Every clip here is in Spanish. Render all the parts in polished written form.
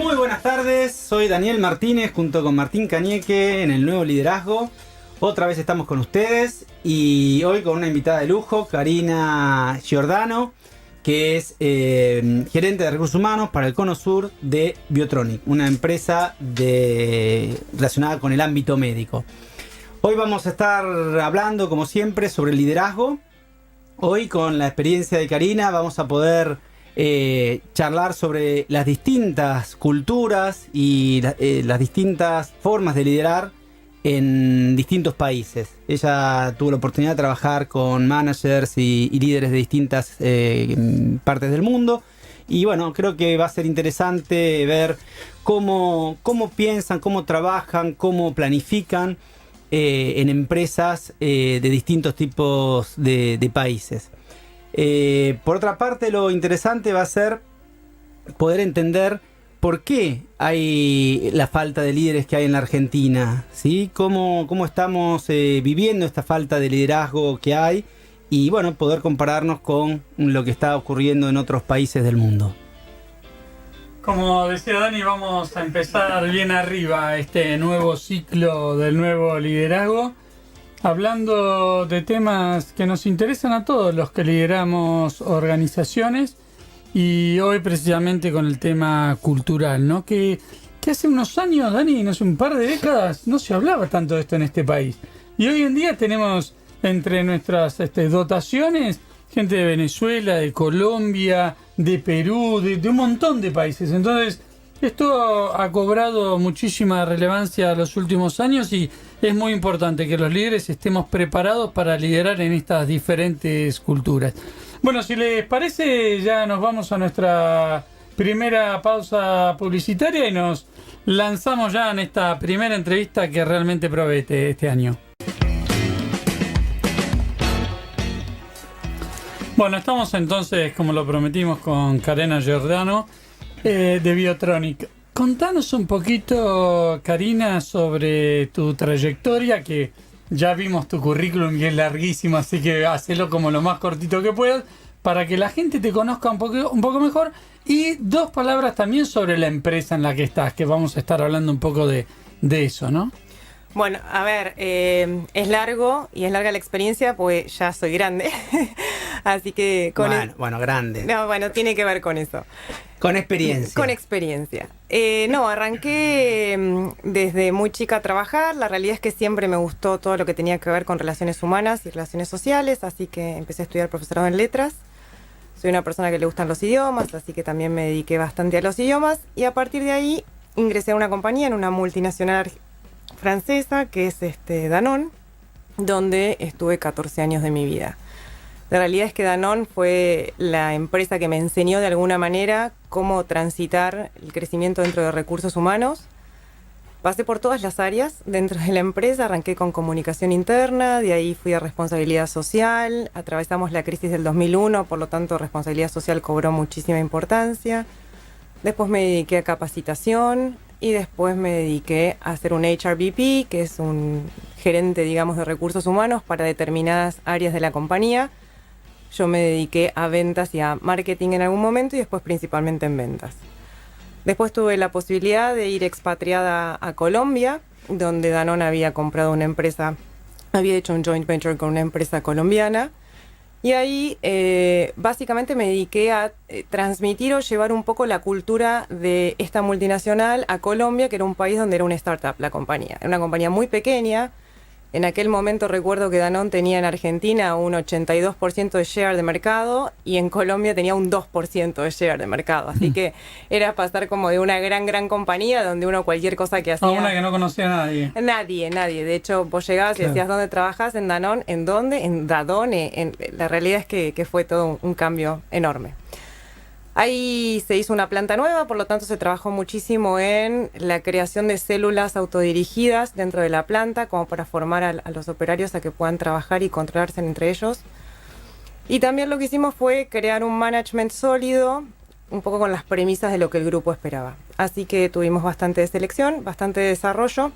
Muy buenas tardes, soy Daniel Martínez junto con Martín Cañeque en el Nuevo Liderazgo. Otra vez estamos con ustedes y hoy con una invitada de lujo, Karina Giordano, que es gerente de recursos humanos para el Cono Sur de Biotronic, una empresa relacionada con el ámbito médico. Hoy vamos a estar hablando, como siempre, sobre liderazgo. Hoy, con la experiencia de Karina, vamos a poder charlar sobre las distintas culturas y las distintas formas de liderar en distintos países. Ella tuvo la oportunidad de trabajar con managers y líderes de distintas partes del mundo. Y bueno, creo que va a ser interesante ver cómo piensan, cómo trabajan, cómo planifican en empresas de distintos tipos de países. Por otra parte, lo interesante va a ser poder entender por qué hay la falta de líderes que hay en la Argentina, ¿sí? Cómo estamos viviendo esta falta de liderazgo que hay y bueno, poder compararnos con lo que está ocurriendo en otros países del mundo. Como decía Dani, vamos a empezar bien arriba este nuevo ciclo del nuevo liderazgo, hablando de temas que nos interesan a todos los que lideramos organizaciones y hoy precisamente con el tema cultural, ¿no? Que hace unos años, Dani, hace un par de décadas, no se hablaba tanto de esto en este país. Y hoy en día tenemos entre nuestras dotaciones gente de Venezuela, de Colombia, de Perú, de un montón de países. Entonces, esto ha cobrado muchísima relevancia en los últimos años y es muy importante que los líderes estemos preparados para liderar en estas diferentes culturas. Bueno, si les parece, ya nos vamos a nuestra primera pausa publicitaria y nos lanzamos ya en esta primera entrevista que realmente promete este año. Bueno, estamos entonces, como lo prometimos, con Karina Giordano de Biotronic. Contanos un poquito, Karina, sobre tu trayectoria, que ya vimos tu currículum y es larguísimo, así que hacelo como lo más cortito que puedas, para que la gente te conozca un poco mejor. Y dos palabras también sobre la empresa en la que estás, que vamos a estar hablando un poco de eso, ¿no? Bueno, a ver, es largo y es larga la experiencia, pues ya soy grande. Así que Bueno, grande. No, bueno, tiene que ver con eso. Con experiencia. Con experiencia. Arranqué desde muy chica a trabajar. La realidad es que siempre me gustó todo lo que tenía que ver con relaciones humanas y relaciones sociales, así que empecé a estudiar profesorado en letras. Soy una persona que le gustan los idiomas, así que también me dediqué bastante a los idiomas. Y a partir de ahí ingresé a una compañía, en una multinacional francesa, que es Danone, donde estuve 14 años de mi vida. La realidad es que Danone fue la empresa que me enseñó de alguna manera cómo transitar el crecimiento dentro de recursos humanos. Pasé por todas las áreas dentro de la empresa, arranqué con comunicación interna, de ahí fui a responsabilidad social, atravesamos la crisis del 2001, por lo tanto responsabilidad social cobró muchísima importancia. Después me dediqué a capacitación y después me dediqué a hacer un HRBP, que es un gerente, digamos, de recursos humanos para determinadas áreas de la compañía. Yo me dediqué a ventas y a marketing en algún momento y después principalmente en ventas. Después tuve la posibilidad de ir expatriada a Colombia, donde Danone había comprado una empresa, había hecho un joint venture con una empresa colombiana. Y ahí básicamente me dediqué a transmitir o llevar un poco la cultura de esta multinacional a Colombia, que era un país donde era una startup la compañía. Era una compañía muy pequeña. En aquel momento recuerdo que Danone tenía en Argentina un 82% de share de mercado y en Colombia tenía un 2% de share de mercado. Así que era pasar como de una gran compañía donde uno cualquier cosa que hacía... A una que no conocía a nadie. Nadie. De hecho, vos llegabas y decías, ¿dónde trabajas? En Danone. ¿En dónde? En Danone. La realidad es que fue todo un cambio enorme. Ahí se hizo una planta nueva, por lo tanto se trabajó muchísimo en la creación de células autodirigidas dentro de la planta, como para formar a los operarios a que puedan trabajar y controlarse entre ellos. Y también lo que hicimos fue crear un management sólido, un poco con las premisas de lo que el grupo esperaba. Así que tuvimos bastante de selección, bastante de desarrollo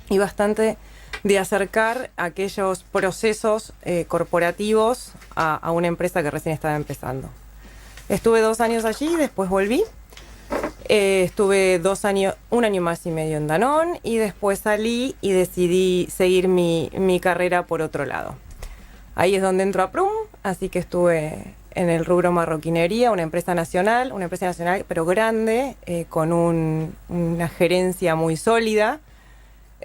y bastante de acercar aquellos procesos corporativos a una empresa que recién estaba empezando. Estuve 2 años allí, después volví. Estuve 2 años, 1 año más y medio en Danone y después salí y decidí seguir mi carrera por otro lado. Ahí es donde entro a Prum, así que estuve en el rubro marroquinería, una empresa nacional pero grande, con una gerencia muy sólida.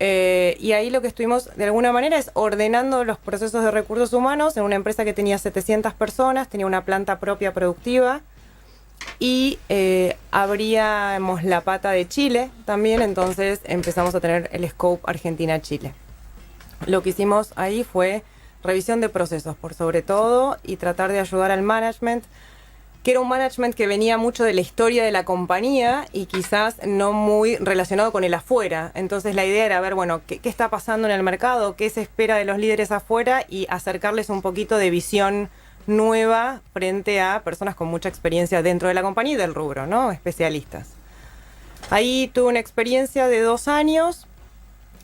Y ahí lo que estuvimos de alguna manera es ordenando los procesos de recursos humanos en una empresa que tenía 700 personas, tenía una planta propia productiva y abríamos la pata de Chile también, entonces empezamos a tener el scope Argentina-Chile. Lo que hicimos ahí fue revisión de procesos por sobre todo y tratar de ayudar al management, que era un management que venía mucho de la historia de la compañía y quizás no muy relacionado con el afuera. Entonces la idea era ver, bueno, qué está pasando en el mercado, qué se espera de los líderes afuera y acercarles un poquito de visión nueva frente a personas con mucha experiencia dentro de la compañía y del rubro, ¿no? Especialistas. Ahí tuve una experiencia de 2 años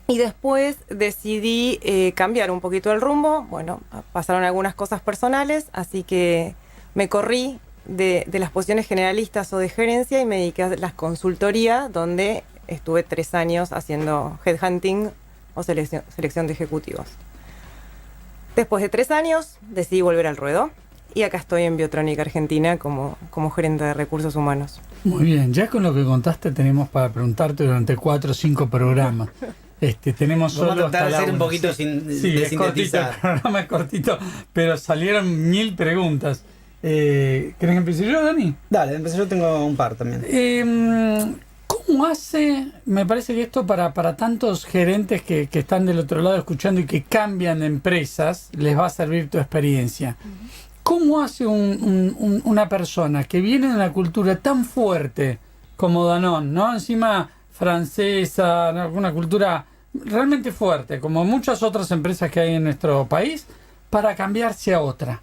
y después decidí cambiar un poquito el rumbo. Bueno, pasaron algunas cosas personales, así que me corrí de las posiciones generalistas o de gerencia y me dediqué a la consultoría, donde estuve 3 años haciendo headhunting o selección de ejecutivos. Después de 3 años decidí volver al ruedo y acá estoy en Biotronik Argentina como gerente de recursos humanos. Muy bien, ya con lo que contaste tenemos para preguntarte durante 4 o 5 programas. Tenemos Vamos solo a tratar de ser un una. poquito Sí, de es cortito, el sintetizar. programa es cortito, pero salieron 1000 preguntas. ¿Querés que empiece yo, Dani? Dale, yo tengo un par también. ¿Cómo hace, me parece que esto para tantos gerentes que están del otro lado escuchando y que cambian de empresas, les va a servir tu experiencia? ¿Cómo hace una persona que viene de una cultura tan fuerte como Danone, ¿no? Encima francesa, ¿no? Una cultura realmente fuerte, como muchas otras empresas que hay en nuestro país, para cambiarse a otra?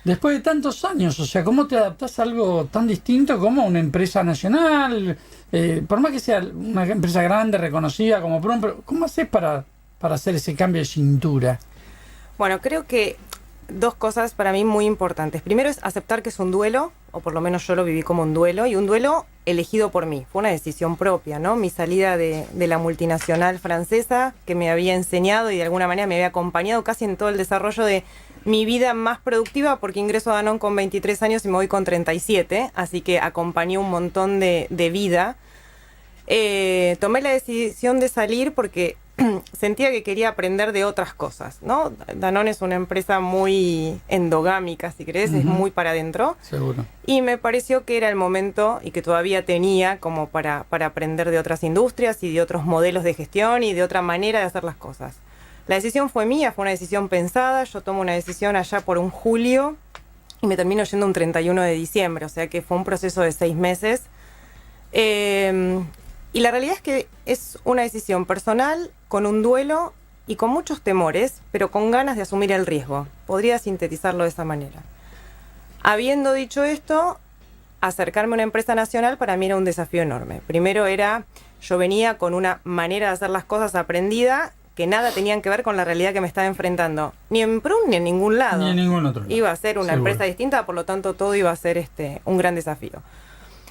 Después de tantos años, o sea, ¿cómo te adaptás a algo tan distinto como una empresa nacional? Por más que sea una empresa grande, reconocida como Prum, pero ¿cómo haces para hacer ese cambio de cintura? Bueno, creo que 2 cosas para mí muy importantes. Primero es aceptar que es un duelo, o por lo menos yo lo viví como un duelo, y un duelo elegido por mí. Fue una decisión propia, ¿no? Mi salida de la multinacional francesa, que me había enseñado y de alguna manera me había acompañado casi en todo el desarrollo de mi vida más productiva, porque ingreso a Danone con 23 años y me voy con 37, así que acompañé un montón de vida. Tomé la decisión de salir porque sentía que quería aprender de otras cosas, ¿no? Danone es una empresa muy endogámica, si querés, es muy para adentro. Seguro. Y me pareció que era el momento y que todavía tenía como para aprender de otras industrias y de otros modelos de gestión y de otra manera de hacer las cosas. La decisión fue mía, fue una decisión pensada. Yo tomo una decisión allá por un julio y me termino yendo un 31 de diciembre, o sea que fue un proceso de 6 meses. Y la realidad es que es una decisión personal, con un duelo y con muchos temores, pero con ganas de asumir el riesgo. Podría sintetizarlo de esa manera. Habiendo dicho esto, acercarme a una empresa nacional para mí era un desafío enorme. Primero yo venía con una manera de hacer las cosas aprendida, que nada tenían que ver con la realidad que me estaba enfrentando. Ni en Prum ni en ningún lado. Ni en ningún otro lado. Iba a ser una Seguro. empresa distinta, por lo tanto todo iba a ser un gran desafío.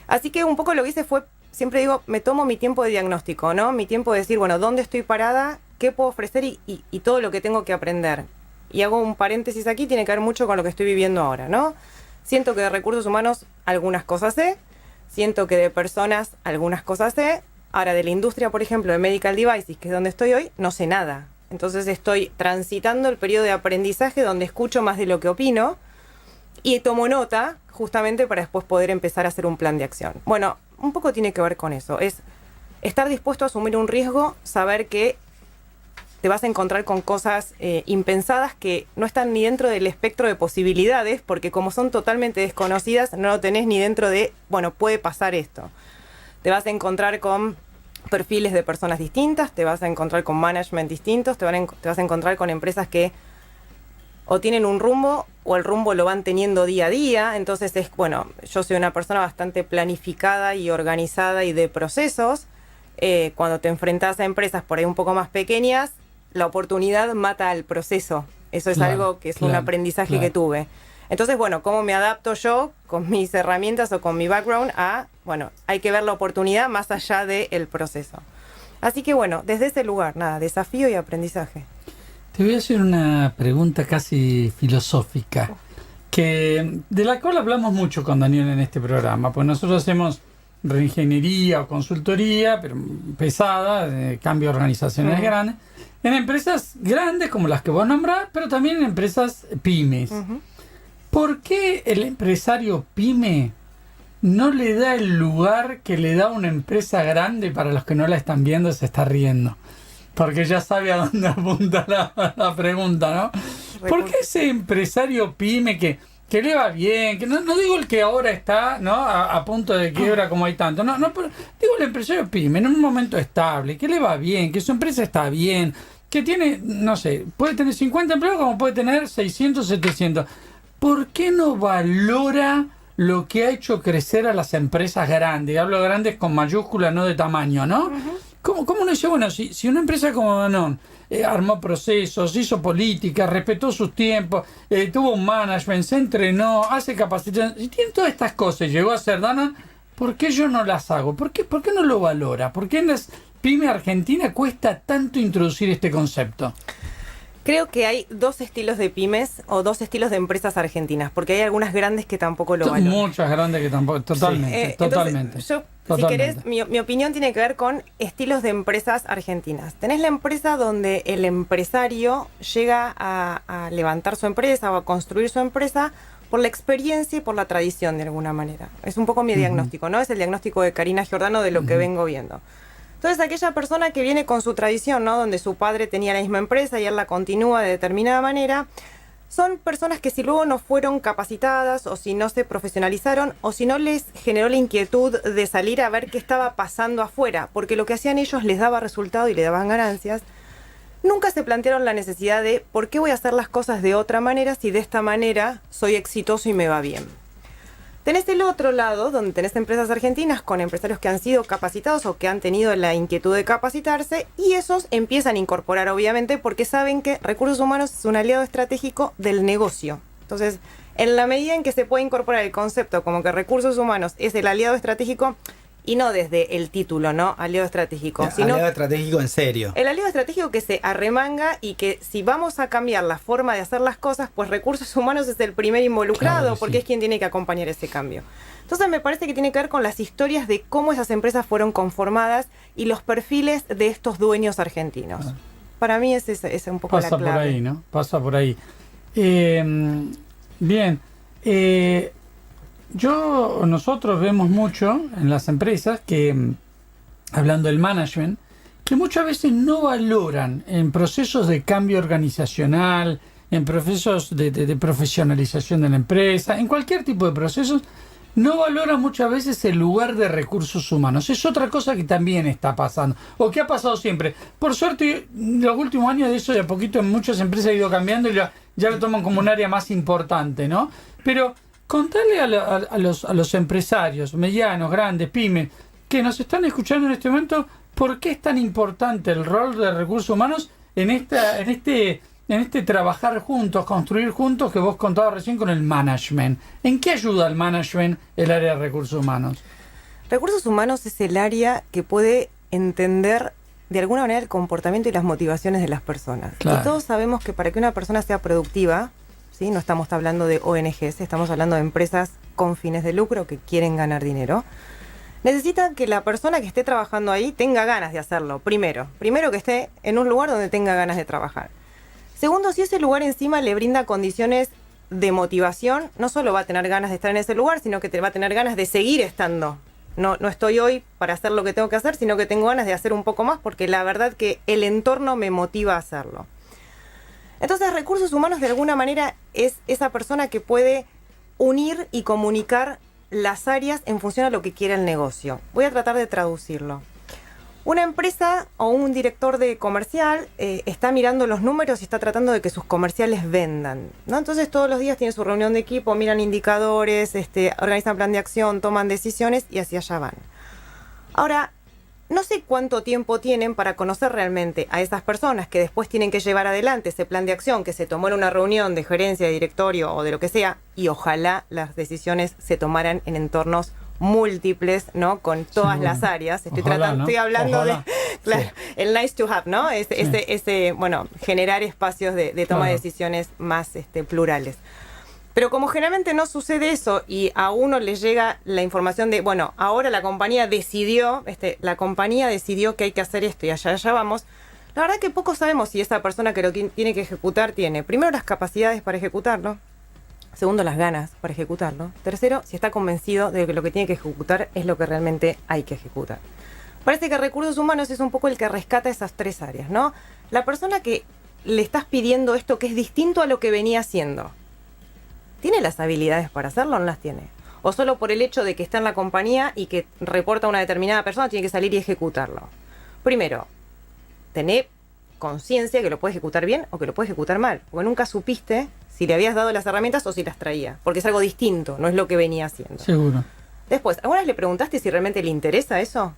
Así que un poco lo que hice fue, siempre digo, me tomo mi tiempo de diagnóstico, ¿no? Mi tiempo de decir, bueno, ¿dónde estoy parada? ¿Qué puedo ofrecer? Y todo lo que tengo que aprender. Y hago un paréntesis aquí, tiene que ver mucho con lo que estoy viviendo ahora, ¿no? Siento que de recursos humanos algunas cosas sé, siento que de personas algunas cosas sé. Ahora, de la industria, por ejemplo, de medical devices, que es donde estoy hoy, no sé nada. Entonces estoy transitando el periodo de aprendizaje donde escucho más de lo que opino y tomo nota justamente para después poder empezar a hacer un plan de acción. Bueno, un poco tiene que ver con eso. Es estar dispuesto a asumir un riesgo, saber que te vas a encontrar con cosas impensadas que no están ni dentro del espectro de posibilidades, porque como son totalmente desconocidas, no lo tenés ni dentro de, bueno, puede pasar esto. Te vas a encontrar con perfiles de personas distintas, te vas a encontrar con management distintos, te vas a encontrar con empresas que o tienen un rumbo o el rumbo lo van teniendo día a día. Entonces yo soy una persona bastante planificada y organizada y de procesos. Cuando te enfrentas a empresas por ahí un poco más pequeñas, la oportunidad mata al proceso. Eso es algo que es un aprendizaje que tuve. Entonces, ¿cómo me adapto yo con mis herramientas o con mi background a bueno, hay que ver la oportunidad más allá del proceso. Así que bueno, desde ese lugar, nada, desafío y aprendizaje. Te voy a hacer una pregunta casi filosófica, de la cual hablamos mucho con Daniel en este programa, pues nosotros hacemos reingeniería o consultoría, pero pesada, de cambios organizacionales grandes, en empresas grandes como las que vos nombrás, pero también en empresas pymes. ¿Por qué el empresario pyme no le da el lugar que le da una empresa grande? Para los que no la están viendo, se está riendo, porque ya sabe a dónde apunta la pregunta, ¿no? ¿Por qué ese empresario pyme que le va bien, que no digo el que ahora está, ¿no?, a punto de quiebra como hay tanto, no, pero digo el empresario pyme en un momento estable, que le va bien, que su empresa está bien, que tiene, no sé, puede tener 50 empleados como puede tener 600, 700. ¿Por qué no valora lo que ha hecho crecer a las empresas grandes? Hablo de grandes con mayúsculas, no de tamaño, ¿no? ¿Cómo uno dice, bueno, si una empresa como Danone armó procesos, hizo política, respetó sus tiempos, tuvo un management, se entrenó, hace capacitación, y tiene todas estas cosas, llegó a ser Danone, ¿por qué yo no las hago? ¿Por qué no lo valora? ¿Por qué en las pymes argentinas cuesta tanto introducir este concepto? Creo que hay dos estilos de pymes o dos estilos de empresas argentinas, porque hay algunas grandes que tampoco lo valoran. Muchas grandes que tampoco, totalmente, Sí. totalmente. Entonces, totalmente. si querés, mi opinión tiene que ver con estilos de empresas argentinas. Tenés la empresa donde el empresario llega a levantar su empresa o a construir su empresa por la experiencia y por la tradición, de alguna manera. Es un poco mi diagnóstico, ¿no? Es el diagnóstico de Karina Giordano de lo que vengo viendo. Entonces, aquella persona que viene con su tradición, ¿no?, donde su padre tenía la misma empresa y él la continúa de determinada manera, son personas que si luego no fueron capacitadas o si no se profesionalizaron o si no les generó la inquietud de salir a ver qué estaba pasando afuera, porque lo que hacían ellos les daba resultado y le daban ganancias, nunca se plantearon la necesidad de ¿por qué voy a hacer las cosas de otra manera si de esta manera soy exitoso y me va bien? Tenés el otro lado, donde tenés empresas argentinas con empresarios que han sido capacitados o que han tenido la inquietud de capacitarse, y esos empiezan a incorporar, obviamente, porque saben que recursos humanos es un aliado estratégico del negocio. Entonces, en la medida en que se puede incorporar el concepto como que recursos humanos es el aliado estratégico, y no desde el título, ¿no?, aliado estratégico, sino aliado estratégico en serio. el aliado estratégico que se arremanga y que si vamos a cambiar la forma de hacer las cosas, pues recursos humanos es el primer involucrado, Claro que porque sí. es quien tiene que acompañar ese cambio. Entonces me parece que tiene que ver con las historias de cómo esas empresas fueron conformadas y los perfiles de estos dueños argentinos. Para mí esa es un poco la Pasa clave. por ahí, ¿no? Pasa por ahí. Bien. Nosotros vemos mucho en las empresas que, hablando del management, que muchas veces no valoran en procesos de cambio organizacional, en procesos de profesionalización de la empresa, en cualquier tipo de procesos, no valoran muchas veces el lugar de recursos humanos. Es otra cosa que también está pasando, o que ha pasado siempre. Por suerte, los últimos años de eso de a poquito en muchas empresas ha ido cambiando y ya lo toman como un área más importante, ¿no? Pero contarle a los empresarios medianos, grandes, pymes, que nos están escuchando en este momento, ¿por qué es tan importante el rol de recursos humanos en este trabajar juntos, construir juntos que vos contabas recién con el management? ¿En qué ayuda el management el área de recursos humanos? Recursos humanos es el área que puede entender de alguna manera el comportamiento y las motivaciones de las personas. Claro. Y todos sabemos que para que una persona sea productiva, ¿sí?, no estamos hablando de ONGs, estamos hablando de empresas con fines de lucro que quieren ganar dinero, necesitan que la persona que esté trabajando ahí tenga ganas de hacerlo. Primero que esté en un lugar donde tenga ganas de trabajar. Segundo, si ese lugar encima le brinda condiciones de motivación, no solo va a tener ganas de estar en ese lugar, sino que va a tener ganas de seguir estando. No estoy hoy para hacer lo que tengo que hacer, sino que tengo ganas de hacer un poco más porque la verdad que el entorno me motiva a hacerlo. Entonces, recursos humanos de alguna manera es esa persona que puede unir y comunicar las áreas en función a lo que quiere el negocio. Voy a tratar de traducirlo. Una empresa o un director de comercial está mirando los números y está tratando de que sus comerciales vendan, ¿no? Entonces todos los días tienen su reunión de equipo, miran indicadores, organizan plan de acción, toman decisiones y hacia allá van. Ahora, no sé cuánto tiempo tienen para conocer realmente a esas personas que después tienen que llevar adelante ese plan de acción que se tomó en una reunión de gerencia, de directorio o de lo que sea, y ojalá las decisiones se tomaran en entornos múltiples, ¿no? Con todas Sí, las áreas. Ojalá, ¿no? Estoy hablando Ojalá. claro, Sí. el nice to have, ¿no? Bueno, generar espacios de toma de Claro. decisiones más plurales. Pero como generalmente no sucede eso y a uno le llega la información de, bueno, ahora la compañía decidió que hay que hacer esto y allá vamos, la verdad que poco sabemos si esa persona que lo tiene que ejecutar tiene, primero, las capacidades para ejecutarlo, segundo, las ganas para ejecutarlo, tercero, si está convencido de que lo que tiene que ejecutar es lo que realmente hay que ejecutar. Parece que recursos humanos es un poco el que rescata esas tres áreas, ¿no? La persona que le estás pidiendo esto que es distinto a lo que venía haciendo, ¿tiene las habilidades para hacerlo o no las tiene? O solo por el hecho de que está en la compañía y que reporta a una determinada persona tiene que salir y ejecutarlo. Primero, tener conciencia que lo puede ejecutar bien o que lo puede ejecutar mal, porque nunca supiste si le habías dado las herramientas o si las traía, porque es algo distinto, no es lo que venía haciendo. Seguro. Después, ¿alguna vez le preguntaste si realmente le interesa eso?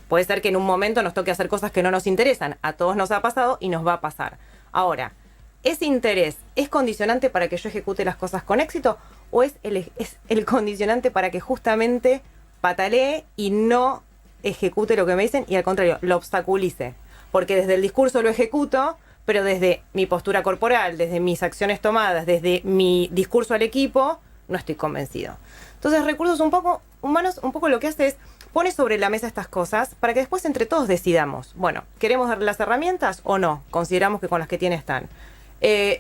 Puede ser que en un momento nos toque hacer cosas que no nos interesan, a todos nos ha pasado y nos va a pasar. Ahora, ¿ese interés es condicionante para que yo ejecute las cosas con éxito o es el condicionante para que justamente patalee y no ejecute lo que me dicen y al contrario, lo obstaculice? Porque desde el discurso lo ejecuto, pero desde mi postura corporal, desde mis acciones tomadas, desde mi discurso al equipo, no estoy convencido. Entonces, recursos humanos un poco lo que hace es pone sobre la mesa estas cosas para que después entre todos decidamos, bueno, ¿queremos darle las herramientas o no? Consideramos que con las que tiene están.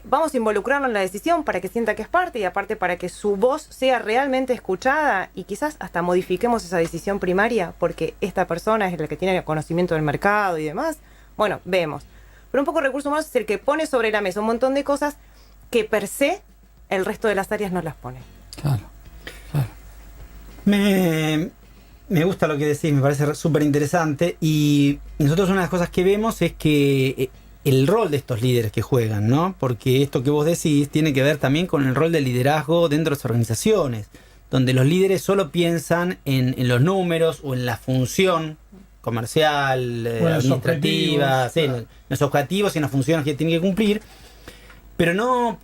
Vamos a involucrarnos en la decisión para que sienta que es parte y aparte para que su voz sea realmente escuchada y quizás hasta modifiquemos esa decisión primaria porque esta persona es la que tiene conocimiento del mercado y demás. Bueno, vemos. Pero un poco recursos humanos es el que pone sobre la mesa un montón de cosas que per se el resto de las áreas no las pone. Claro. Me gusta lo que decís, me parece súper interesante y nosotros una de las cosas que vemos es que el rol de estos líderes que juegan, ¿no? Porque esto que vos decís tiene que ver también con el rol del liderazgo dentro de las organizaciones, donde los líderes solo piensan en los números o en la función comercial, administrativa, en los objetivos y en las funciones que tienen que cumplir. Pero no,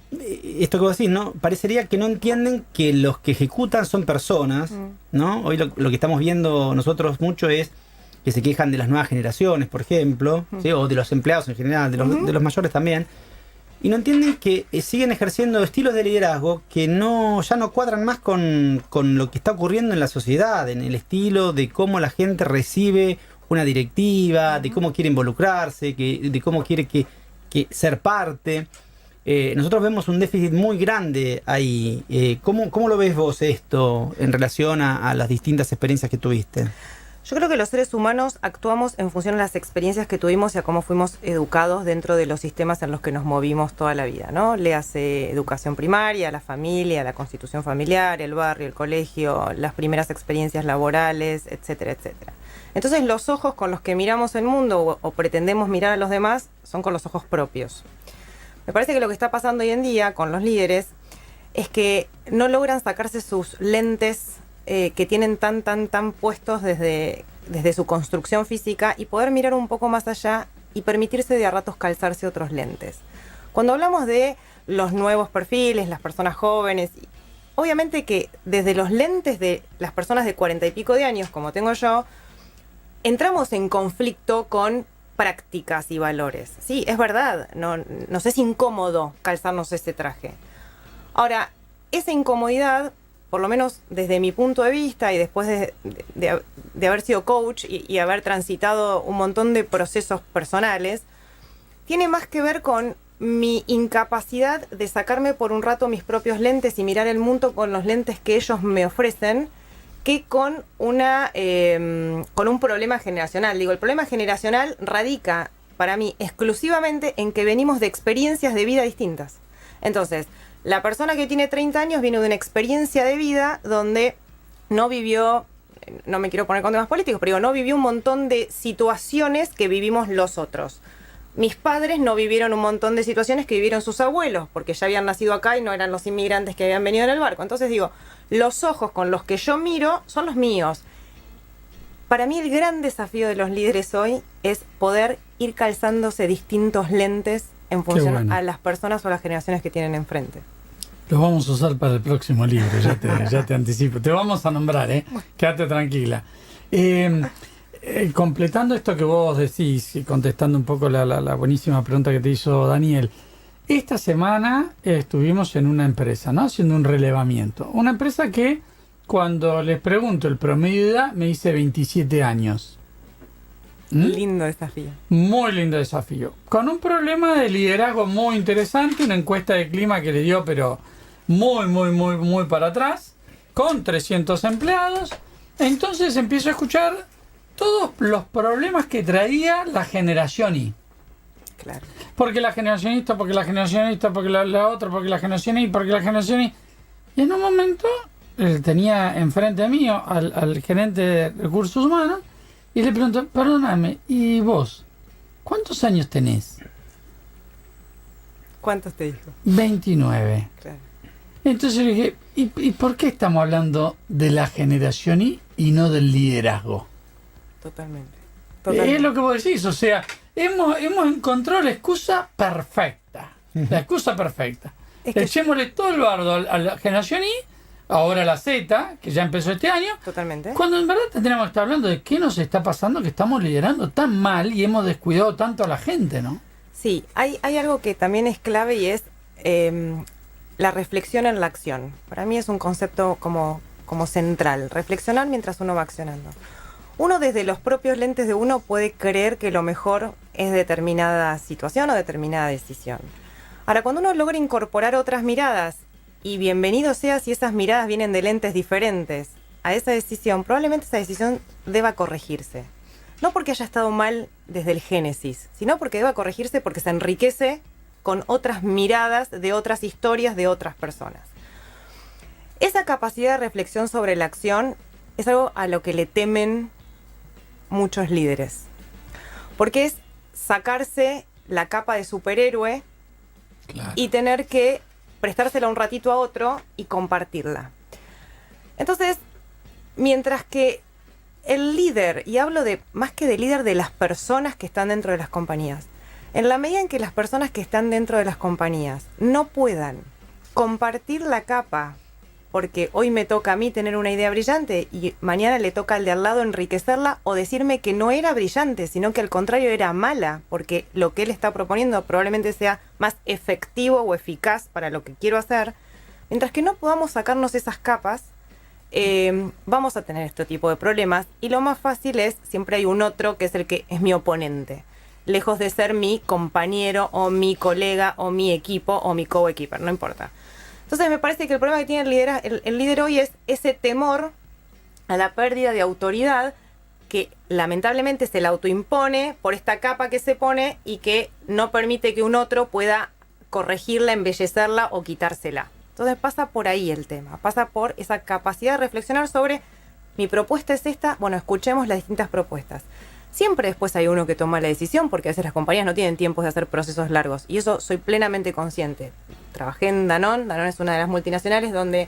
esto que vos decís, ¿no? Parecería que no entienden que los que ejecutan son personas, ¿no? Hoy lo que estamos viendo nosotros mucho es que se quejan de las nuevas generaciones, por ejemplo, ¿sí? O de los empleados en general, de los mayores también, y no entienden que siguen ejerciendo estilos de liderazgo que ya no cuadran más con lo que está ocurriendo en la sociedad, en el estilo de cómo la gente recibe una directiva, de cómo quiere involucrarse, de cómo quiere que ser parte. Nosotros vemos un déficit muy grande ahí. ¿Cómo lo ves vos esto en relación a las distintas experiencias que tuviste? Yo creo que los seres humanos actuamos en función de las experiencias que tuvimos y a cómo fuimos educados dentro de los sistemas en los que nos movimos toda la vida, ¿no? Léase educación primaria, la familia, la constitución familiar, el barrio, el colegio, las primeras experiencias laborales, etcétera, etcétera. Entonces los ojos con los que miramos el mundo o pretendemos mirar a los demás son con los ojos propios. Me parece que lo que está pasando hoy en día con los líderes es que no logran sacarse sus lentes que tienen tan puestos desde su construcción física y poder mirar un poco más allá y permitirse de a ratos calzarse otros lentes. Cuando hablamos de los nuevos perfiles, las personas jóvenes, obviamente que desde los lentes de las personas de 40 y pico de años, como tengo yo, entramos en conflicto con prácticas y valores. Sí, es verdad, nos es incómodo calzarnos ese traje. Ahora, esa incomodidad, por lo menos desde mi punto de vista y después de haber sido coach y haber transitado un montón de procesos personales, tiene más que ver con mi incapacidad de sacarme por un rato mis propios lentes y mirar el mundo con los lentes que ellos me ofrecen, que con un problema generacional. Digo, el problema generacional radica para mí exclusivamente en que venimos de experiencias de vida distintas. Entonces, la persona que tiene 30 años viene de una experiencia de vida donde no vivió, no me quiero poner con temas políticos, pero digo, no vivió un montón de situaciones que vivimos los otros. Mis padres no vivieron un montón de situaciones que vivieron sus abuelos, porque ya habían nacido acá y no eran los inmigrantes que habían venido en el barco. Entonces digo, los ojos con los que yo miro son los míos. Para mí el gran desafío de los líderes hoy es poder ir calzándose distintos lentes en función a las personas o las generaciones que tienen enfrente. Lo vamos a usar para el próximo libro, ya te anticipo. Te vamos a nombrar, quédate tranquila. Completando esto que vos decís y contestando un poco la buenísima pregunta que te hizo Daniel. Esta semana estuvimos en una empresa, ¿no? Haciendo un relevamiento. Una empresa que cuando les pregunto el promedio de edad me dice 27 años. Lindo desafío. Muy lindo desafío. Con un problema de liderazgo muy interesante, una encuesta de clima que le dio, pero muy para atrás, con 300 empleados. Entonces empiezo a escuchar todos los problemas que traía la generación Y. Claro. Porque la generacionista, porque la generacionista, porque la otra, porque la generación Y, porque la generación Y. Y en un momento tenía enfrente mío al gerente de recursos humanos y le pregunto, perdóname, ¿y vos? ¿Cuántos años tenés? ¿Cuántos te dijo? 29. Claro. Entonces le dije, ¿y por qué estamos hablando de la generación y no del liderazgo? Totalmente. Es lo que vos decís, o sea, hemos encontrado la excusa perfecta. La excusa perfecta. Es que echémosle todo el bardo a la generación Y, ahora la Z, que ya empezó este año, totalmente. cuando en verdad tendríamos que estar hablando de qué nos está pasando, que estamos liderando tan mal y hemos descuidado tanto a la gente, ¿no? Sí, hay algo que también es clave y es la reflexión en la acción. Para mí es un concepto como central, reflexionar mientras uno va accionando. Uno desde los propios lentes de uno puede creer que lo mejor es determinada situación o determinada decisión. Ahora, cuando uno logra incorporar otras miradas, y bienvenido sea si esas miradas vienen de lentes diferentes a esa decisión, probablemente esa decisión deba corregirse. No porque haya estado mal desde el génesis, sino porque deba corregirse porque se enriquece con otras miradas de otras historias de otras personas. Esa capacidad de reflexión sobre la acción es algo a lo que le temen muchos líderes. Porque es sacarse la capa de superhéroe, claro, y tener que prestársela un ratito a otro y compartirla. Entonces, mientras que el líder, y hablo de más que de líder, de las personas que están dentro de las compañías, en la medida en que las personas que están dentro de las compañías no puedan compartir la capa, porque hoy me toca a mí tener una idea brillante y mañana le toca al de al lado enriquecerla o decirme que no era brillante, sino que al contrario era mala, porque lo que él está proponiendo probablemente sea más efectivo o eficaz para lo que quiero hacer. Mientras que no podamos sacarnos esas capas, vamos a tener este tipo de problemas, y lo más fácil es, siempre hay un otro que es el que es mi oponente, lejos de ser mi compañero o mi colega o mi equipo o mi co-equiper, no importa. Entonces me parece que el problema que tiene el líder hoy es ese temor a la pérdida de autoridad que lamentablemente se la autoimpone por esta capa que se pone y que no permite que un otro pueda corregirla, embellecerla o quitársela. Entonces pasa por ahí el tema, pasa por esa capacidad de reflexionar sobre mi propuesta es esta, bueno, escuchemos las distintas propuestas. Siempre después hay uno que toma la decisión, porque a veces las compañías no tienen tiempos de hacer procesos largos, y eso soy plenamente consciente. Trabajé en Danone. Danone es una de las multinacionales donde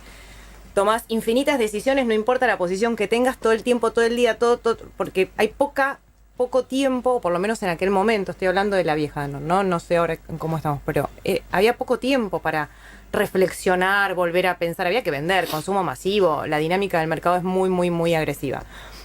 tomás infinitas decisiones, no importa la posición que tengas, todo el tiempo, todo el día, todo, porque hay poco tiempo, o por lo menos en aquel momento, estoy hablando de la vieja Danone, no sé ahora cómo estamos, pero había poco tiempo para reflexionar, volver a pensar, había que vender, consumo masivo, la dinámica del mercado es muy agresiva.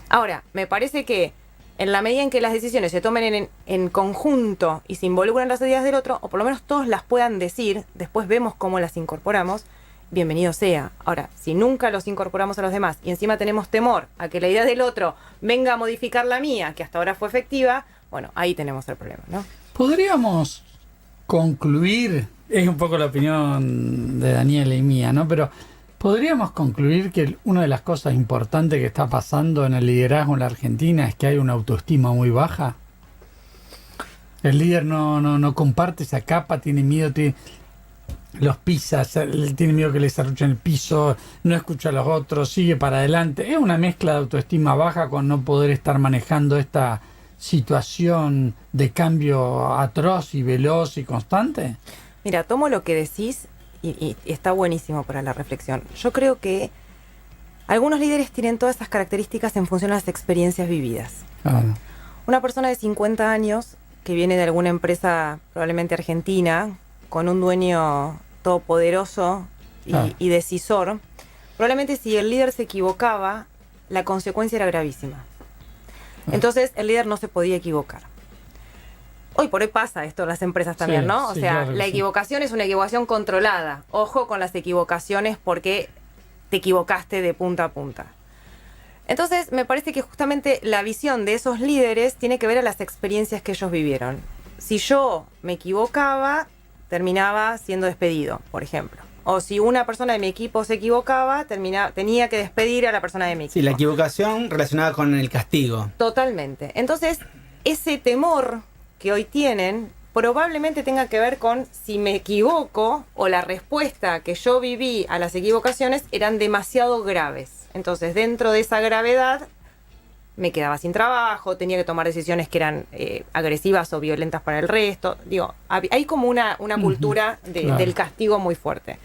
Ahora, me parece que en la medida en que las decisiones se tomen en conjunto y se involucran las ideas del otro, o por lo menos todos las puedan decir, después vemos cómo las incorporamos, bienvenido sea. Ahora, si nunca los incorporamos a los demás y encima tenemos temor a que la idea del otro venga a modificar la mía, que hasta ahora fue efectiva, bueno, ahí tenemos el problema, ¿no? Podríamos concluir, es un poco la opinión de Daniela y mía, ¿no? Pero podríamos concluir que una de las cosas importantes que está pasando en el liderazgo en la Argentina es que hay una autoestima muy baja. El líder no comparte esa capa, tiene miedo, los pisa, tiene miedo que le desarrollen el piso, no escucha a los otros, sigue para adelante. Es una mezcla de autoestima baja con no poder estar manejando esta situación de cambio atroz y veloz y constante. Mira, tomo lo que decís y está buenísimo para la reflexión. Yo creo que algunos líderes tienen todas esas características en función a las experiencias vividas. Claro. Una persona de 50 años que viene de alguna empresa probablemente argentina, con un dueño todopoderoso y decisor, probablemente si el líder se equivocaba, la consecuencia era gravísima. Entonces el líder no se podía equivocar. Hoy por hoy pasa esto en las empresas también, Sí, ¿no? O sí, sea, claro que la sí. equivocación es una equivocación controlada. Ojo con las equivocaciones porque te equivocaste de punta a punta. Entonces, me parece que justamente la visión de esos líderes tiene que ver a las experiencias que ellos vivieron. Si yo me equivocaba, terminaba siendo despedido, por ejemplo. O si una persona de mi equipo se equivocaba, tenía que despedir a la persona de mi equipo. Sí, la equivocación relacionada con el castigo. Totalmente. Entonces, ese temor que hoy tienen probablemente tenga que ver con si me equivoco o la respuesta que yo viví a las equivocaciones eran demasiado graves. Entonces, dentro de esa gravedad, me quedaba sin trabajo, tenía que tomar decisiones que eran agresivas o violentas para el resto. Digo, hay como una cultura claro. del castigo muy fuerte.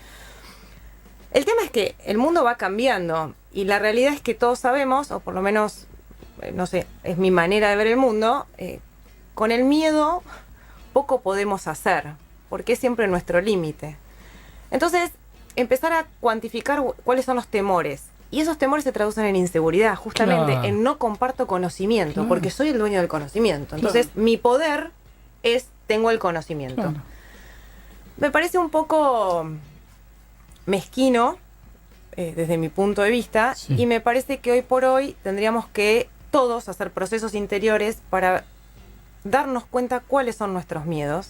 El tema es que el mundo va cambiando y la realidad es que todos sabemos, o por lo menos, no sé, es mi manera de ver el mundo, con el miedo poco podemos hacer, porque es siempre nuestro límite. Entonces, empezar a cuantificar cuáles son los temores. Y esos temores se traducen en inseguridad, justamente Claro. en no comparto conocimiento, Claro. porque soy el dueño del conocimiento. Entonces, Claro. mi poder es, tengo el conocimiento. Claro. Me parece un poco mezquino, desde mi punto de vista, Sí. y me parece que hoy por hoy tendríamos que todos hacer procesos interiores para darnos cuenta cuáles son nuestros miedos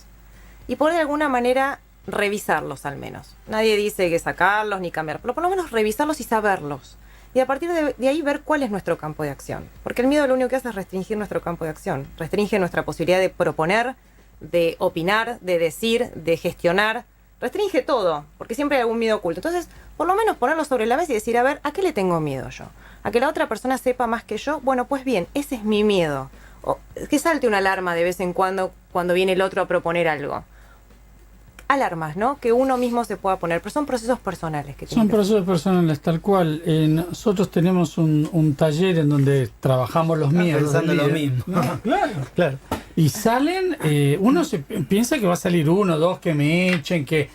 y poder de alguna manera revisarlos al menos. Nadie dice que sacarlos ni cambiar, pero por lo menos revisarlos y saberlos. Y a partir de ahí ver cuál es nuestro campo de acción. Porque el miedo lo único que hace es restringir nuestro campo de acción. Restringe nuestra posibilidad de proponer, de opinar, de decir, de gestionar. Restringe todo, porque siempre hay algún miedo oculto. Entonces, por lo menos ponerlo sobre la mesa y decir, a ver, ¿a qué le tengo miedo yo? ¿A que la otra persona sepa más que yo? Bueno, pues bien, ese es mi miedo. O que salte una alarma de vez en cuando viene el otro a proponer algo. Alarmas, ¿no? Que uno mismo se pueda poner, pero son procesos personales. Son procesos personales, tal cual. Nosotros tenemos un taller en donde trabajamos los miedos. Pensando del lo líder. mismo. No, claro. Claro. Y salen, uno piensa que va a salir uno, dos, que me echen, que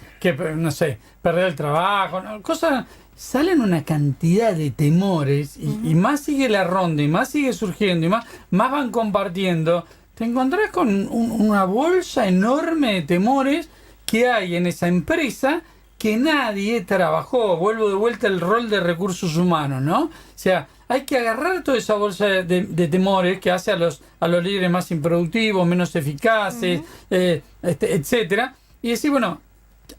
no sé, perder el trabajo, ¿no? Cosas. Salen una cantidad de temores y más sigue la ronda y más sigue surgiendo y más van compartiendo. Te encontrás con una bolsa enorme de temores que hay en esa empresa que nadie trabajó. Vuelvo de vuelta al rol de recursos humanos, ¿no? O sea, hay que agarrar toda esa bolsa de temores que hace a los líderes más improductivos, menos eficaces, etcétera, y decir, bueno,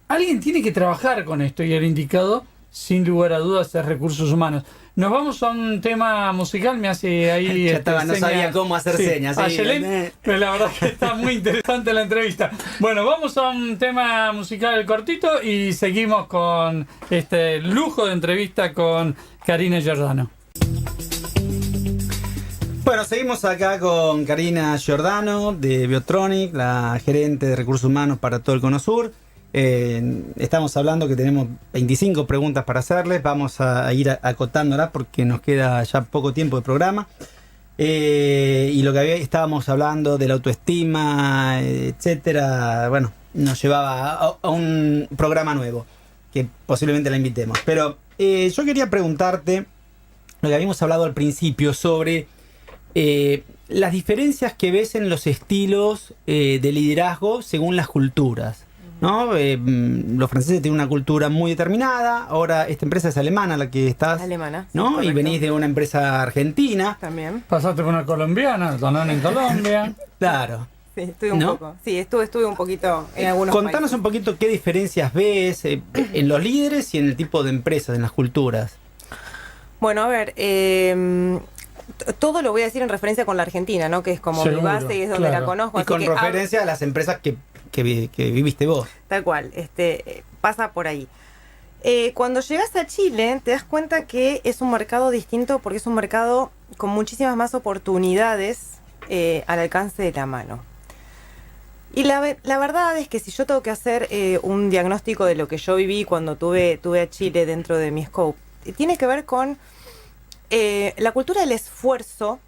alguien tiene que trabajar con esto y el indicado, sin lugar a dudas, es recursos humanos. Nos vamos a un tema musical, me hace ahí... Ya estaba, no sabía cómo hacer señas. A Sí. Yelén, pero la verdad que está muy interesante la entrevista. Bueno, vamos a un tema musical cortito y seguimos con este lujo de entrevista con Karina Giordano. Bueno, seguimos acá con Karina Giordano de Biotronic, la gerente de recursos humanos para todo el Cono Sur. Estamos hablando que tenemos 25 preguntas para hacerles. Vamos a ir acotándolas porque nos queda ya poco tiempo de programa. Y lo que estábamos hablando de la autoestima, etcétera, bueno, nos llevaba a un programa nuevo que posiblemente la invitemos. Pero yo quería preguntarte lo que habíamos hablado al principio sobre las diferencias que ves en los estilos de liderazgo según las culturas, ¿no? Los franceses tienen una cultura muy determinada. Ahora esta empresa es alemana, la que estás, Alemana, sí, ¿no? correcto. Y venís de una empresa argentina. También. Pasaste por una colombiana, Danone en Colombia. Claro. Sí, estuve un ¿No? poco. Sí, estuve un poquito en algunos Contanos países. un poquito qué diferencias ves en los líderes y en el tipo de empresas, en las culturas. Bueno, a ver, todo lo voy a decir en referencia con la Argentina, ¿no? Que es como Seguro, mi base y es donde claro. la conozco. Y así con que referencia a las empresas que viviste vos. tal cual, pasa por ahí. Cuando llegas a Chile, te das cuenta que es un mercado distinto porque es un mercado con muchísimas más oportunidades al alcance de la mano. Y la verdad es que si yo tengo que hacer un diagnóstico de lo que yo viví cuando tuve a Chile dentro de mi scope, tiene que ver con la cultura del esfuerzo.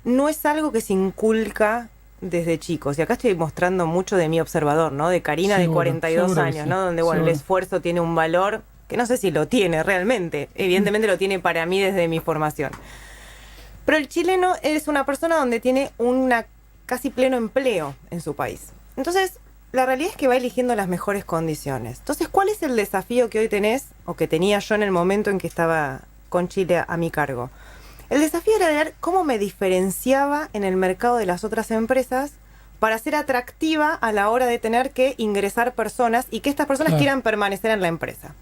No es algo que se inculca desde chicos. Y acá estoy mostrando mucho de mi observador, ¿no? De Karina, Seguro, de 42 seguro que años, sí, ¿no? Donde, bueno, seguro. el esfuerzo tiene un valor que no sé si lo tiene realmente. Evidentemente lo tiene para mí desde mi formación. Pero el chileno es una persona donde tiene una casi pleno empleo en su país. Entonces, la realidad es que va eligiendo las mejores condiciones. Entonces, ¿cuál es el desafío que hoy tenés, o que tenía yo en el momento en que estaba con Chile a mi cargo? El desafío era ver cómo me diferenciaba en el mercado de las otras empresas para ser atractiva a la hora de tener que ingresar personas y que estas personas quieran permanecer en la empresa.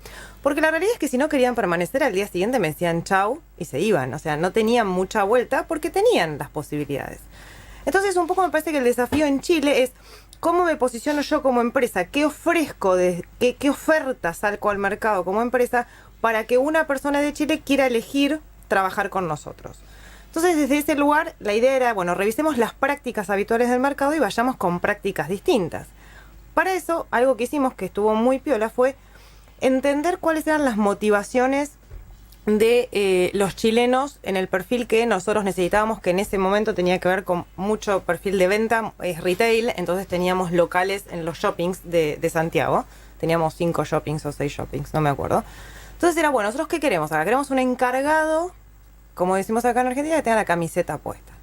Porque la realidad es que si no querían permanecer, al día siguiente me decían chau y se iban. O sea, no tenían mucha vuelta porque tenían las posibilidades. Entonces, un poco me parece que el desafío en Chile es cómo me posiciono yo como empresa, qué ofrezco, qué ofertas salgo al mercado como empresa para que una persona de Chile quiera elegir trabajar con nosotros. Entonces, desde ese lugar, la idea era, bueno, revisemos las prácticas habituales del mercado y vayamos con prácticas distintas. Para eso, algo que hicimos que estuvo muy piola fue entender cuáles eran las motivaciones de los chilenos en el perfil que nosotros necesitábamos, que en ese momento tenía que ver con mucho perfil de venta, retail. Entonces teníamos locales en los shoppings de Santiago. Teníamos 5 shoppings o 6 shoppings, no me acuerdo. Entonces era, bueno, ¿nosotros qué queremos? Ahora queremos un encargado, como decimos acá en Argentina, que tenga la camiseta puesta.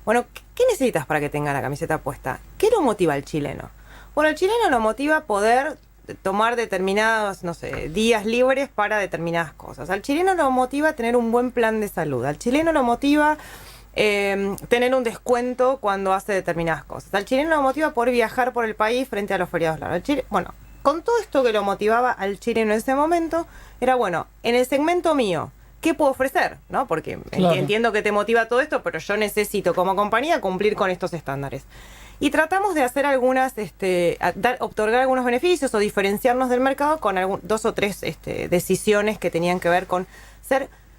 Bueno, ¿qué necesitas para que tenga la camiseta puesta? ¿Qué lo motiva al chileno? Bueno, el chileno lo motiva poder tomar determinados, no sé, días libres para determinadas cosas. Al chileno lo motiva tener un buen plan de salud. Al chileno lo motiva tener un descuento cuando hace determinadas cosas. Al chileno lo motiva poder viajar por el país frente a los feriados largos. Bueno, con todo esto que lo motivaba al chileno en ese momento, era bueno, en el segmento mío, ¿qué puedo ofrecer? ¿No? Porque entiendo que te motiva todo esto, pero yo necesito como compañía cumplir con estos estándares. Y tratamos de hacer algunas, otorgar algunos beneficios o diferenciarnos del mercado con 2 o 3 decisiones que tenían que ver con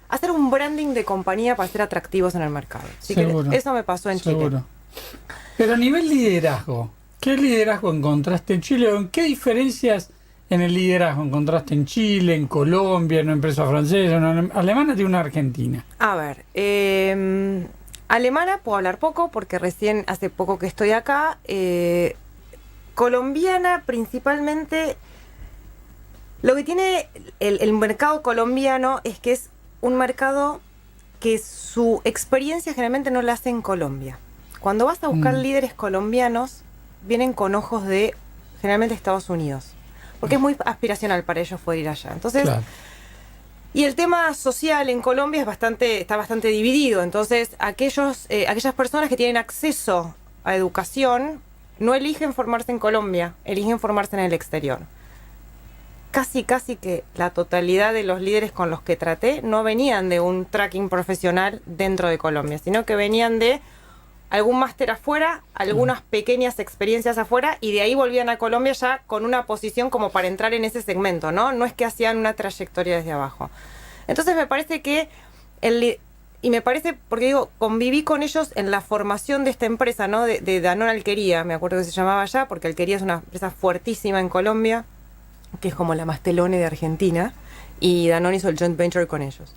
hacer un branding de compañía para ser atractivos en el mercado. Así que eso me pasó en Chile. Pero a nivel liderazgo, ¿qué liderazgo encontraste en Chile? ¿O en qué diferencias en el liderazgo encontraste en Chile, en Colombia, en una empresa francesa, en una alemana y una argentina? A ver, alemana puedo hablar poco porque recién hace poco que estoy acá. Colombiana principalmente, lo que tiene el mercado colombiano es que es un mercado que su experiencia generalmente no la hace en Colombia. Cuando vas a buscar líderes colombianos, vienen con ojos de generalmente Estados Unidos, porque es muy aspiracional para ellos poder ir allá. Entonces, y el tema social en Colombia está bastante dividido. Entonces, aquellas personas que tienen acceso a educación no eligen formarse en Colombia, eligen formarse en el exterior. Casi que la totalidad de los líderes con los que traté no venían de un tracking profesional dentro de Colombia, sino que venían de algún máster afuera, algunas pequeñas experiencias afuera, y de ahí volvían a Colombia ya con una posición como para entrar en ese segmento, ¿no? No es que hacían una trayectoria desde abajo. Entonces me parece que porque digo, conviví con ellos en la formación de esta empresa, ¿no? De Danone Alquería, me acuerdo que se llamaba allá, porque Alquería es una empresa fuertísima en Colombia, que es como la Mastelone de Argentina, y Danone hizo el joint venture con ellos.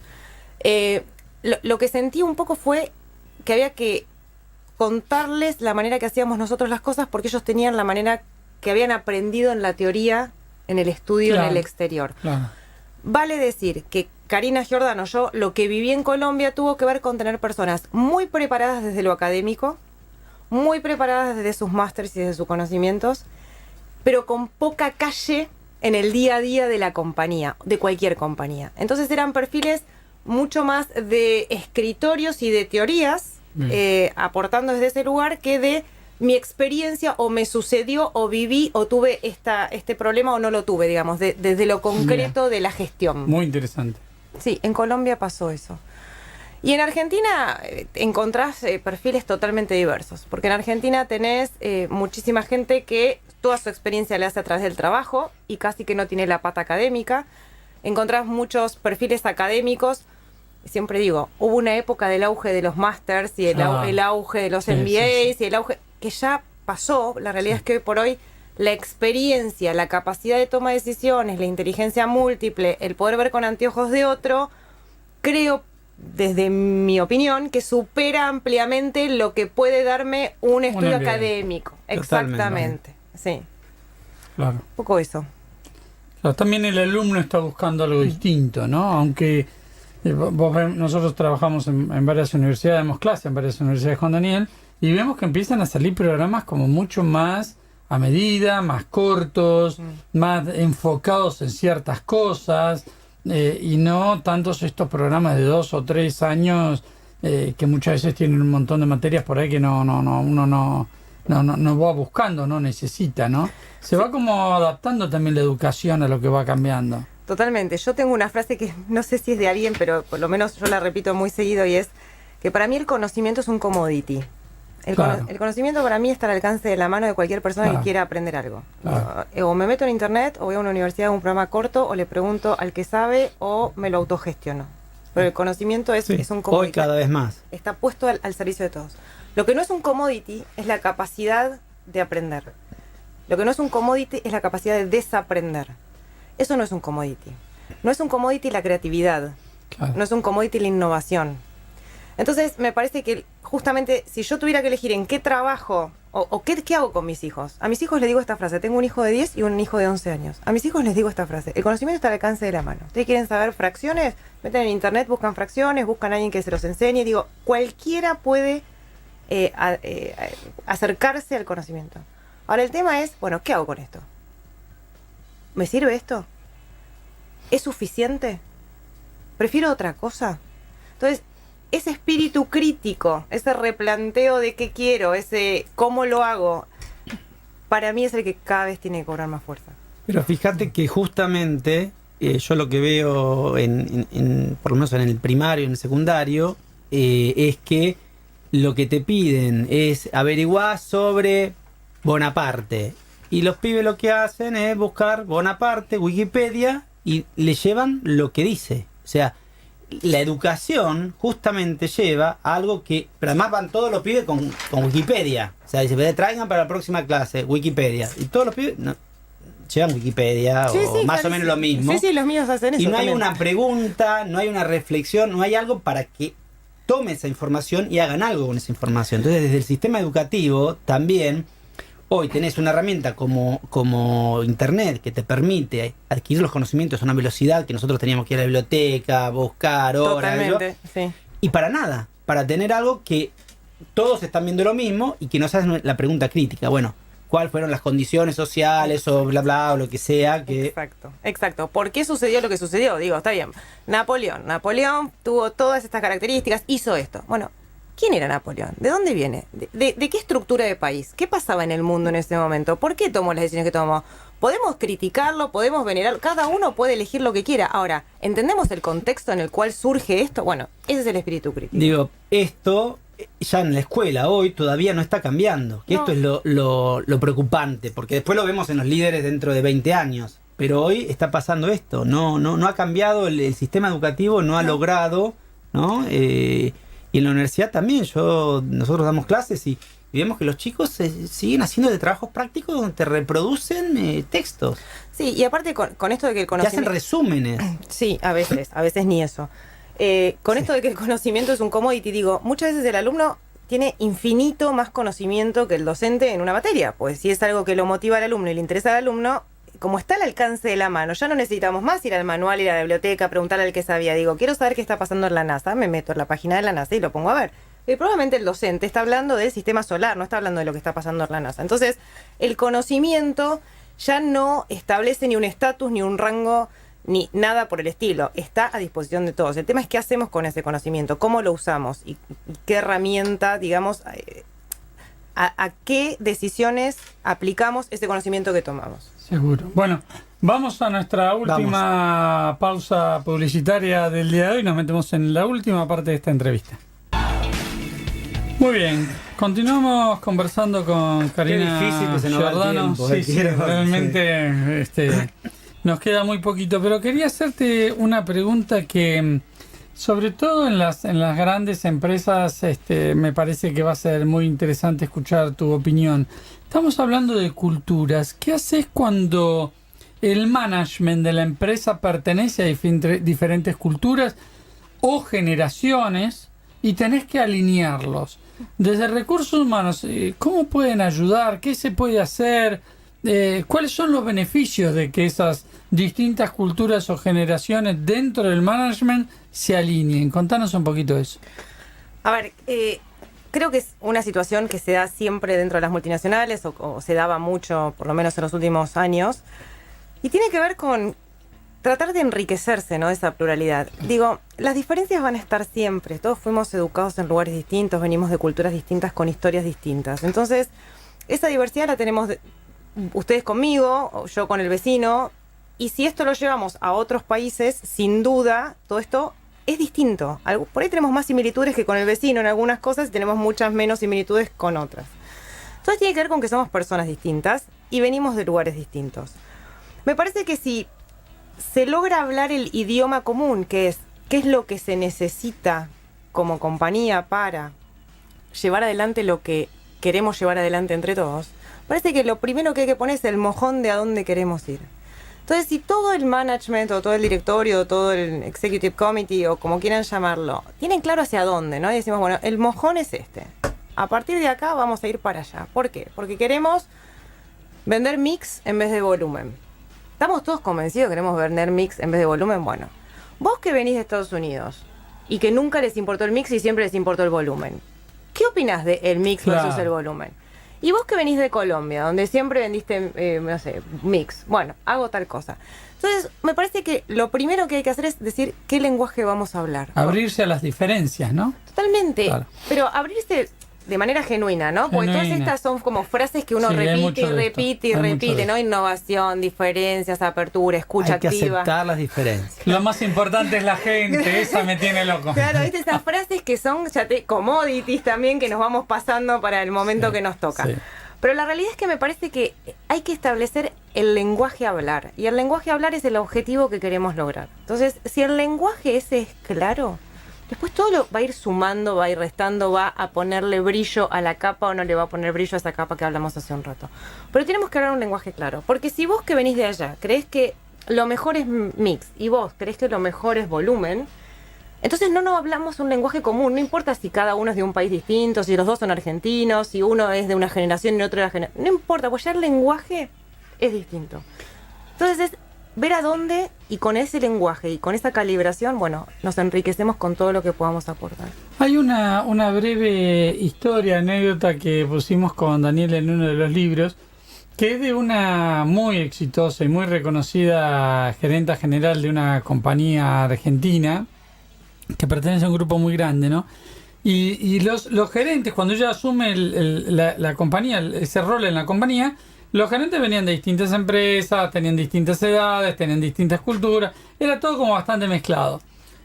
Lo que sentí un poco fue que había que contarles la manera que hacíamos nosotros las cosas, porque ellos tenían la manera que habían aprendido en la teoría, en el estudio, en el exterior. Vale decir que Karina Giordano, yo lo que viví en Colombia tuvo que ver con tener personas muy preparadas desde lo académico, muy preparadas desde sus másters y desde sus conocimientos, pero con poca calle en el día a día de la compañía, de cualquier compañía. Entonces eran perfiles mucho más de escritorios y de teorías, aportando desde ese lugar, que de mi experiencia, o me sucedió, o viví, o tuve este problema, o no lo tuve, digamos, desde lo concreto de la gestión. Muy interesante. Sí, en Colombia pasó eso. Y en Argentina encontrás perfiles totalmente diversos, porque en Argentina tenés muchísima gente que toda su experiencia la hace a través del trabajo y casi que no tiene la pata académica. Encontrás muchos perfiles académicos. Siempre digo, hubo una época del auge de los masters y el auge de los MBAs y el auge que ya pasó. La realidad es que hoy por hoy la experiencia, la capacidad de toma de decisiones, la inteligencia múltiple, el poder ver con anteojos de otro, creo desde mi opinión, que supera ampliamente lo que puede darme un estudio MBA. académico. Totalmente. Exactamente, sí. Claro. Un poco eso. Claro, también el alumno está buscando algo distinto, ¿no? Aunque nosotros trabajamos en varias universidades, damos clase en varias universidades con Daniel, y vemos que empiezan a salir programas como mucho más a medida, más cortos, más enfocados en ciertas cosas, y no tantos estos programas de 2 o 3 años que muchas veces tienen un montón de materias por ahí que uno no va buscando, no necesita, ¿no? Se va como adaptando también la educación a lo que va cambiando. Totalmente. Yo tengo una frase que no sé si es de alguien, pero por lo menos yo la repito muy seguido, y es que para mí el conocimiento es un commodity. Claro. El conocimiento para mí está al alcance de la mano de cualquier persona Claro. que quiera aprender algo. Claro. O me meto en internet, o voy a una universidad, a un programa corto, o le pregunto al que sabe, o me lo autogestiono. Pero el conocimiento es un commodity. Hoy cada vez más. Está puesto al servicio de todos. Lo que no es un commodity es la capacidad de aprender. Lo que no es un commodity es la capacidad de desaprender. Eso no es un commodity. No es un commodity la creatividad. Claro. No es un commodity la innovación. Entonces, me parece que justamente si yo tuviera que elegir en qué trabajo o qué hago con mis hijos, a mis hijos les digo esta frase. Tengo un hijo de 10 y un hijo de 11 años. A mis hijos les digo esta frase. El conocimiento está al alcance de la mano. ¿Ustedes quieren saber fracciones? Meten en internet, buscan fracciones, buscan a alguien que se los enseñe. Digo, cualquiera puede acercarse al conocimiento. Ahora, el tema es, bueno, ¿qué hago con esto? ¿Me sirve esto? ¿Es suficiente? ¿Prefiero otra cosa? Entonces, ese espíritu crítico, ese replanteo de qué quiero, ese cómo lo hago, para mí es el que cada vez tiene que cobrar más fuerza. Pero fíjate que justamente yo lo que veo por lo menos en el primario, en el secundario, es que lo que te piden es averiguar sobre Bonaparte. Y los pibes lo que hacen es buscar Bonaparte, Wikipedia, y le llevan lo que dice. O sea, la educación justamente lleva a algo que... Pero además van todos los pibes con Wikipedia. O sea, dice, traigan para la próxima clase Wikipedia. Y todos los pibes llevan Wikipedia, Sí, o sí, más claro, o menos sí. lo mismo. Sí, sí, los míos hacen eso. Y no hay también. una pregunta, no hay una reflexión, no hay algo para que tomen esa información y hagan algo con esa información. Entonces, desde el sistema educativo también, hoy tenés una herramienta como Internet que te permite adquirir los conocimientos a una velocidad que nosotros teníamos que ir a la biblioteca, buscar horas. Totalmente, sí. Y para nada, para tener algo que todos están viendo lo mismo y que nos hacen la pregunta crítica. Bueno, ¿cuáles fueron las condiciones sociales o bla bla o lo que sea? Exacto. ¿Por qué sucedió lo que sucedió? Digo, está bien. Napoleón tuvo todas estas características, hizo esto. Bueno, ¿quién era Napoleón? ¿De dónde viene? ¿De qué estructura de país? ¿Qué pasaba en el mundo en ese momento? ¿Por qué tomó las decisiones que tomó? Podemos criticarlo, podemos venerarlo, cada uno puede elegir lo que quiera. Ahora, ¿entendemos el contexto en el cual surge esto? Bueno, ese es el espíritu crítico. Digo, esto ya en la escuela hoy todavía no está cambiando. Que No. esto es lo preocupante, porque después lo vemos en los líderes dentro de 20 años. Pero hoy está pasando esto. No ha cambiado el sistema educativo, no ha logrado, ¿no? Y en la universidad también. Nosotros damos clases y vemos que los chicos siguen haciendo de trabajos prácticos donde te reproducen textos. Sí, y aparte con esto de que el Te hacen conocimiento... resúmenes. Sí, a veces ni eso. Con esto de que el conocimiento es un commodity, digo, muchas veces el alumno tiene infinito más conocimiento que el docente en una materia. Pues si es algo que lo motiva al alumno y le interesa al alumno, como está al alcance de la mano, ya no necesitamos más ir al manual, ir a la biblioteca, preguntarle al que sabía. Digo, quiero saber qué está pasando en la NASA, me meto en la página de la NASA y lo pongo a ver. Probablemente el docente está hablando del sistema solar, no está hablando de lo que está pasando en la NASA. Entonces, el conocimiento ya no establece ni un estatus, ni un rango, ni nada por el estilo. Está a disposición de todos. El tema es qué hacemos con ese conocimiento, cómo lo usamos y qué herramienta, digamos, a qué decisiones aplicamos ese conocimiento que tomamos. Seguro. Bueno, vamos a nuestra última pausa publicitaria del día de hoy. Nos metemos en la última parte de esta entrevista. Muy bien, continuamos conversando con Karina Qué difícil que se nos va el Giordano. tiempo, Sí, realmente nos queda muy poquito, pero quería hacerte una pregunta que, sobre todo en las grandes empresas, me parece que va a ser muy interesante escuchar tu opinión. Estamos hablando de culturas. ¿Qué haces cuando el management de la empresa pertenece a diferentes culturas? o generaciones y tenés que alinearlos. Desde recursos humanos, ¿cómo pueden ayudar? ¿Qué se puede hacer? ¿Cuáles son los beneficios de que esas distintas culturas o generaciones dentro del management se alineen? Contanos un poquito eso. A ver, creo que es una situación que se da siempre dentro de las multinacionales o se daba mucho, por lo menos en los últimos años, y tiene que ver con tratar de enriquecerse, ¿no? Esa pluralidad. Digo, las diferencias van a estar siempre. Todos fuimos educados en lugares distintos, venimos de culturas distintas con historias distintas. Entonces, esa diversidad la tenemos ustedes conmigo, o yo con el vecino, y si esto lo llevamos a otros países, sin duda, todo esto es distinto. Por ahí tenemos más similitudes que con el vecino en algunas cosas y tenemos muchas menos similitudes con otras. Entonces tiene que ver con que somos personas distintas y venimos de lugares distintos. Me parece que si se logra hablar el idioma común, que es qué es lo que se necesita como compañía para llevar adelante lo que queremos llevar adelante entre todos, parece que lo primero que hay que poner es el mojón de a dónde queremos ir. Entonces, si todo el management o todo el directorio o todo el executive committee o como quieran llamarlo, tienen claro hacia dónde, ¿no? Y decimos, bueno, el mojón es este. A partir de acá vamos a ir para allá. ¿Por qué? Porque queremos vender mix en vez de volumen. ¿Estamos todos convencidos que queremos vender mix en vez de volumen? Bueno, vos que venís de Estados Unidos y que nunca les importó el mix y siempre les importó el volumen, ¿qué opinás de el mix versus el volumen? Y vos que venís de Colombia, donde siempre vendiste, no sé, mix. Bueno, hago tal cosa. Entonces, me parece que lo primero que hay que hacer es decir qué lenguaje vamos a hablar. Abrirse a las diferencias, ¿no? Totalmente. Claro. Pero abrirse de manera genuina, ¿no? Porque todas estas son como frases que uno repite y repite y repite, ¿no? Innovación, diferencias, apertura, escucha activa. Hay que aceptar las diferencias. Lo más importante es la gente, esa me tiene loco. Claro, ¿viste? Esas frases que son commodities también que nos vamos pasando para el momento que nos toca. Sí. Pero la realidad es que me parece que hay que establecer el lenguaje a hablar. Y el lenguaje a hablar es el objetivo que queremos lograr. Entonces, si el lenguaje ese es claro, después todo lo va a ir sumando, va a ir restando, va a ponerle brillo a la capa o no le va a poner brillo a esa capa que hablamos hace un rato. Pero tenemos que hablar un lenguaje claro. Porque si vos que venís de allá creés que lo mejor es mix y vos creés que lo mejor es volumen, entonces no hablamos un lenguaje común. No importa si cada uno es de un país distinto, si los dos son argentinos, si uno es de una generación y otro de la generación. No importa, pues ya el lenguaje es distinto. Entonces es ver a dónde, y con ese lenguaje y con esa calibración, bueno, nos enriquecemos con todo lo que podamos aportar. Hay una breve historia, anécdota que pusimos con Daniel en uno de los libros, que es de una muy exitosa y muy reconocida gerenta general de una compañía argentina que pertenece a un grupo muy grande, ¿no? Y los gerentes, cuando ella asume la compañía, ese rol en la compañía, los gerentes venían de distintas empresas, tenían distintas edades, tenían distintas culturas, era todo como bastante mezclado.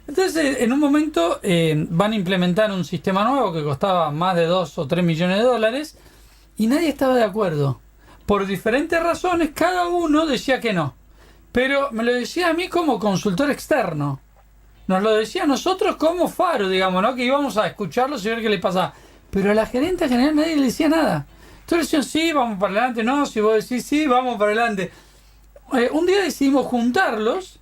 Entonces, en un momento van a implementar un sistema nuevo que costaba más de 2 o 3 millones de dólares y nadie estaba de acuerdo. Por diferentes razones, cada uno decía que no. Pero me lo decía a mí como consultor externo. Nos lo decía a nosotros como faro, digamos, ¿no? Que íbamos a escucharlos y ver qué les pasaba. Pero a la gerente general nadie le decía nada. Entonces decían, sí, vamos para adelante. No, si vos decís sí, vamos para adelante. Un día decidimos juntarlos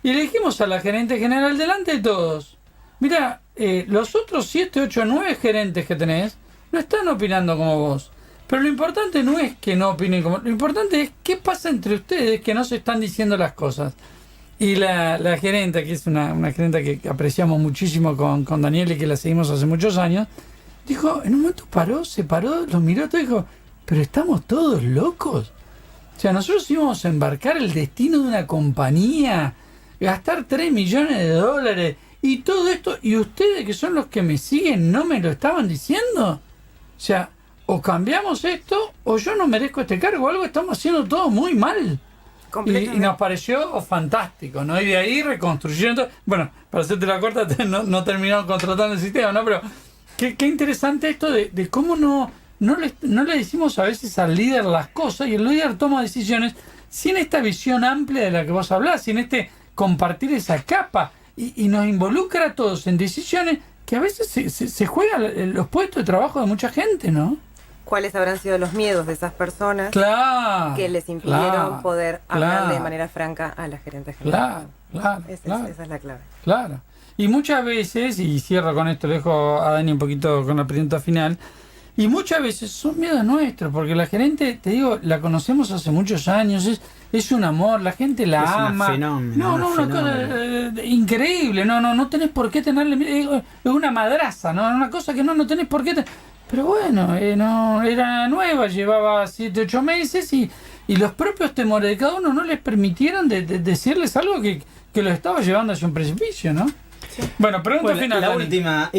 y le dijimos a la gerente general delante de todos: mira, los otros 7, 8, 9 gerentes que tenés no están opinando como vos. Pero lo importante no es que no opinen como... Lo importante es qué pasa entre ustedes que no se están diciendo las cosas. Y la gerenta, que es una gerenta que apreciamos muchísimo con Daniel y que la seguimos hace muchos años, dijo, en un momento se paró, los miró todo y dijo, pero estamos todos locos. O sea, nosotros íbamos a embarcar el destino de una compañía, gastar 3 millones de dólares y todo esto, y ustedes que son los que me siguen no me lo estaban diciendo. O sea, o cambiamos esto o yo no merezco este cargo, algo estamos haciendo todo muy mal. Y nos pareció fantástico, ¿no? Y de ahí reconstruyendo. Bueno, para hacerte la corta, no terminaron contratando el sistema, ¿no? Pero qué interesante esto de cómo no le decimos a veces al líder las cosas y el líder toma decisiones sin esta visión amplia de la que vos hablás, sin compartir esa capa. Y nos involucra a todos en decisiones que a veces se juegan los puestos de trabajo de mucha gente, ¿no? ¿Cuáles habrán sido los miedos de esas personas que les impidieron poder hablar de manera franca a la gerente general? Claro. Esa es la clave. Claro. Y muchas veces, y cierro con esto, le dejo a Dani un poquito con la pregunta final, y muchas veces son miedos nuestros, porque la gerente, te digo, la conocemos hace muchos años, es un amor, la gente la ama. Una cosa increíble, no tenés por qué tenerle miedo, es una madraza, ¿no? Una cosa que no tenés por qué pero bueno, no era nueva, llevaba 7, 8 meses y los propios temores de cada uno no les permitieron de decirles algo que los estaba llevando hacia un precipicio, ¿no? Sí. Bueno, pregunta final. La Dani. última.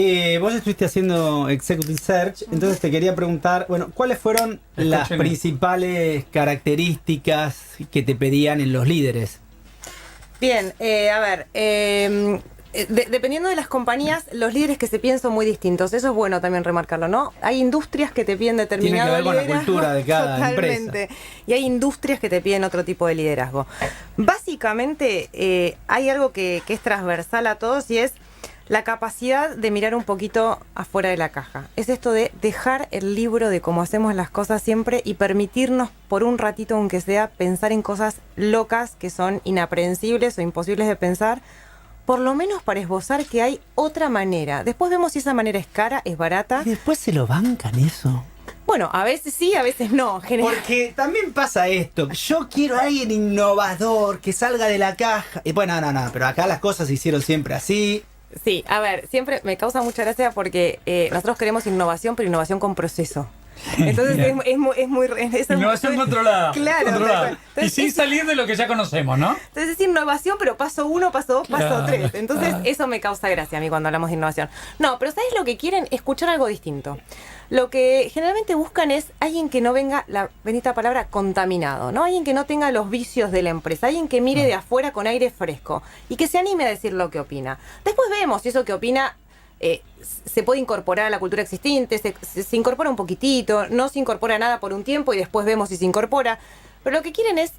Vos estuviste haciendo Executive Search, entonces te quería preguntar, ¿cuáles fueron las principales características que te pedían en los líderes? Bien, a ver, dependiendo de las compañías, los líderes que se piden son muy distintos. Eso es bueno también remarcarlo, ¿no? Hay industrias que te piden determinado liderazgo. Tiene que ver con la cultura de cada totalmente. empresa. Y hay industrias que te piden otro tipo de liderazgo. Básicamente, hay algo que es transversal a todos y es la capacidad de mirar un poquito afuera de la caja. Es esto de dejar el libro de cómo hacemos las cosas siempre y permitirnos por un ratito, aunque sea, pensar en cosas locas que son inaprehensibles o imposibles de pensar, por lo menos para esbozar que hay otra manera. Después vemos si esa manera es cara, es barata. Y después se lo bancan eso. Bueno, a veces sí, a veces no. Porque también pasa esto. Yo quiero a alguien innovador, que salga de la caja. Y bueno, no, pero acá las cosas se hicieron siempre así. Sí, a ver, siempre me causa mucha gracia porque nosotros queremos innovación, pero innovación con proceso. Entonces es muy innovación controlada. Claro. Controlada. Entonces, y sin salir de lo que ya conocemos, ¿no? Entonces es innovación, pero paso 1, paso 2, paso 3. Entonces eso me causa gracia a mí cuando hablamos de innovación. No, pero ¿sabes lo que quieren? Escuchar algo distinto. Lo que generalmente buscan es alguien que no venga, la bendita palabra, contaminado, ¿no? Alguien que no tenga los vicios de la empresa, alguien que mire de afuera con aire fresco y que se anime a decir lo que opina. Después vemos si eso que opina se puede incorporar a la cultura existente, se incorpora un poquitito, no se incorpora nada por un tiempo y después vemos si se incorpora. Pero lo que quieren es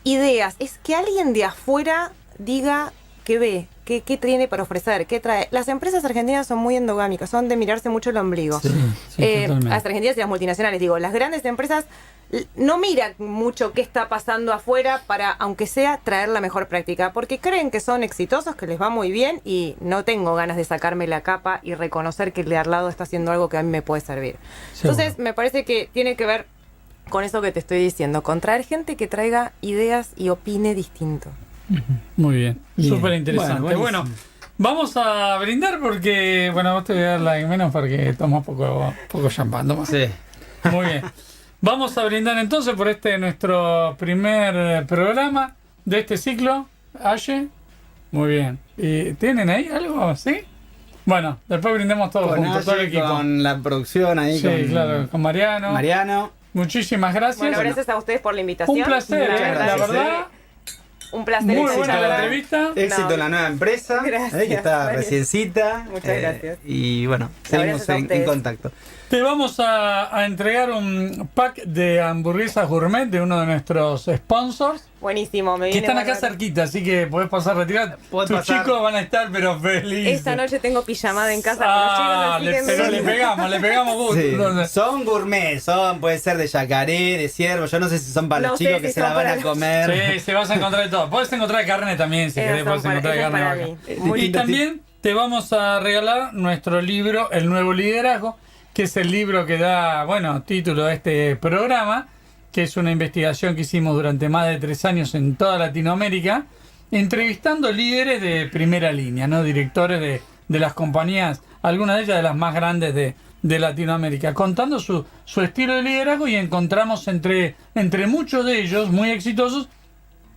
ideas, es que alguien de afuera diga qué ve, qué tiene para ofrecer, qué trae. Las empresas argentinas son muy endogámicas, son de mirarse mucho el ombligo. Sí, las argentinas y las multinacionales, digo, las grandes empresas no miran mucho qué está pasando afuera para, aunque sea, traer la mejor práctica, porque creen que son exitosos, que les va muy bien y no tengo ganas de sacarme la capa y reconocer que el de al lado está haciendo algo que a mí me puede servir. Seguro. Entonces, me parece que tiene que ver con eso que te estoy diciendo, con traer gente que traiga ideas y opine distinto. Muy bien. Súper interesante. Bueno, vamos a brindar porque, vos te voy a dar la menos porque tomas poco champán. Sí. Muy bien. Vamos a brindar entonces por nuestro primer programa de este ciclo. Aye. Muy bien. ¿Y tienen ahí algo? ¿Sí? Bueno, después brindemos todos juntos, todo el equipo. Con la producción ahí. Sí, claro, con Mariano. Muchísimas gracias. Bueno, gracias a ustedes por la invitación. Un placer, la verdad. Un placer. Muy buena la entrevista. Éxito en la nueva empresa. Gracias. Que está reciencita. Muchas gracias. Y bueno, seguimos en contacto. Te vamos a entregar un pack de hamburguesas gourmet de uno de nuestros sponsors. Buenísimo, me viene. Que están acá cerquita, así que podés pasar a retirar. Tus chicos van a estar pero felices. Esta noche tengo pijamada en casa con los chicos, así pero le pegamos gusto. Sí. Son gourmet, puede ser de yacaré, de ciervo. Yo no sé si son para los chicos que se la van a comer. Sí, se vas a encontrar de todo. Podés encontrar carne también, si querés, podés encontrar carne vaca. Y también te vamos a regalar nuestro libro, El Nuevo Liderazgo, que es el libro que da, título a este programa, que es una investigación que hicimos durante más de 3 años en toda Latinoamérica, entrevistando líderes de primera línea, ¿no? Directores de las compañías, algunas de ellas de las más grandes de Latinoamérica, contando su estilo de liderazgo, y encontramos entre muchos de ellos, muy exitosos,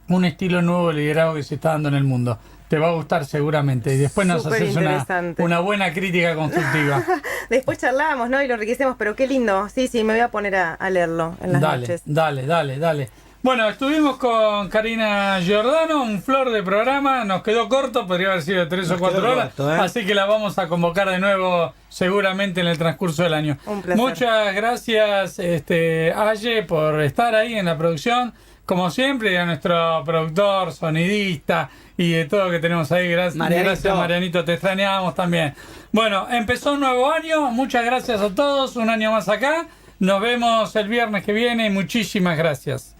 un estilo nuevo de liderazgo que se está dando en el mundo. Te va a gustar seguramente. Y después nos haces una buena crítica constructiva. Después charlamos, ¿no? Y lo enriquecemos, pero qué lindo. Sí, me voy a poner a leerlo en las noches. Dale. Bueno, estuvimos con Karina Giordano, un flor de programa. Nos quedó corto, podría haber sido 3 o 4 horas. Así que la vamos a convocar de nuevo seguramente en el transcurso del año. Un placer. Muchas gracias, Aye, por estar ahí en la producción. Como siempre, a nuestro productor, sonidista y de todo lo que tenemos ahí. Gracias, Marianito, te extrañábamos también. Bueno, empezó un nuevo año. Muchas gracias a todos. Un año más acá. Nos vemos el viernes que viene. Muchísimas gracias.